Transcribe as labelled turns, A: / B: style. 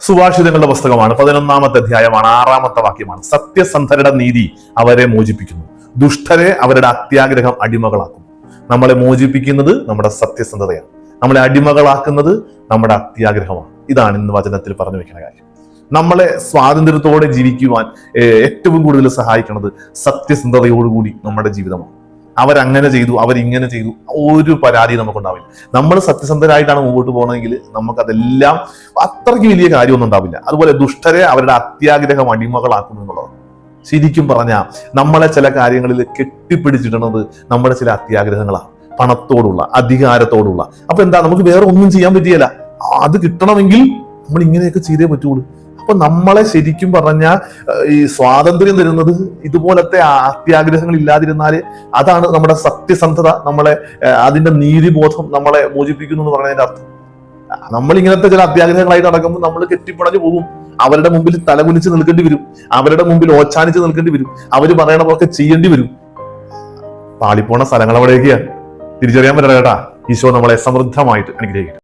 A: സുഭാഷിതങ്ങളുടെ പുസ്തകമാണ്, 11-ാമത്തെ അധ്യായമാണ്, 6-ാമത്തെ വാക്യമാണ്. സത്യസന്ധരുടെ നീതി അവരെ മോചിപ്പിക്കുന്നു, ദുഷ്ടരെ അവരുടെ അത്യാഗ്രഹം അടിമകളാക്കും. നമ്മളെ മോചിപ്പിക്കുന്നത് നമ്മുടെ സത്യസന്ധതയാണ്, നമ്മളെ അടിമകളാക്കുന്നത് നമ്മുടെ അത്യാഗ്രഹമാണ്. ഇതാണ് ഇന്ന് വചനത്തിൽ പറഞ്ഞു വെക്കുന്ന കാര്യം. നമ്മളെ സ്വാതന്ത്ര്യത്തോടെ ജീവിക്കുവാൻ ഏറ്റവും കൂടുതൽ സഹായിക്കുന്നത് സത്യസന്ധതയോടുകൂടി നമ്മുടെ ജീവിതമാണ്. അവരങ്ങനെ ചെയ്തു, അവരിങ്ങനെ ചെയ്തു, ഒരു പരാതി നമുക്കുണ്ടാവില്ല. നമ്മൾ സത്യസന്ധരായിട്ടാണ് മുമ്പോട്ട് പോകണമെങ്കിൽ നമുക്കതെല്ലാം അത്രയ്ക്ക് വലിയ കാര്യമൊന്നും ഉണ്ടാവില്ല. അതുപോലെ ദുഷ്ടരെ അവരുടെ അത്യാഗ്രഹം അടിമകളാക്കുന്നു എന്നുള്ളതാണ്. ശരിക്കും പറഞ്ഞാൽ നമ്മളെ ചില കാര്യങ്ങളിൽ കെട്ടിപ്പിടിച്ചിടുന്നത് നമ്മുടെ ചില അത്യാഗ്രഹങ്ങളാണ്, പണത്തോടുള്ള, അധികാരത്തോടുള്ള. അപ്പൊ എന്താ, നമുക്ക് വേറെ ഒന്നും ചെയ്യാൻ പറ്റിയല്ല. അത് കിട്ടണമെങ്കിൽ നമ്മൾ ഇങ്ങനെയൊക്കെ ചെയ്തേ പറ്റുള്ളൂ. അപ്പൊ നമ്മളെ ശരിക്കും പറഞ്ഞാൽ ഈ സ്വാതന്ത്ര്യം തരുന്നത് ഇതുപോലത്തെ അത്യാഗ്രഹങ്ങൾ ഇല്ലാതിരുന്നാല്, അതാണ് നമ്മുടെ സത്യസന്ധത, നമ്മളെ അതിന്റെ നീതിബോധം നമ്മളെ മോചിപ്പിക്കുന്നു എന്ന് പറയുന്നതിന്റെ അർത്ഥം. നമ്മൾ ഇങ്ങനത്തെ ചില അത്യാഗ്രഹങ്ങളായിട്ട് നടക്കുമ്പോൾ നമ്മൾ കെട്ടിപ്പടഞ്ഞു പോകും. അവരുടെ മുമ്പിൽ തലകുനിച്ച് നിൽക്കേണ്ടി വരും, അവരുടെ മുമ്പിൽ ഓച്ചാനിച്ച് നിൽക്കേണ്ടി വരും, അവര് പറയണ പോലെ ചെയ്യേണ്ടി വരും. പാളിപ്പോണ സ്ഥലങ്ങൾ അവിടെയൊക്കെയാണ്. തിരിച്ചറിയാൻ പറ്റണം കേട്ടാ. ഈശോ നമ്മളെ സമൃദ്ധമായിട്ട് അനുഗ്രഹിക്കട്ടെ.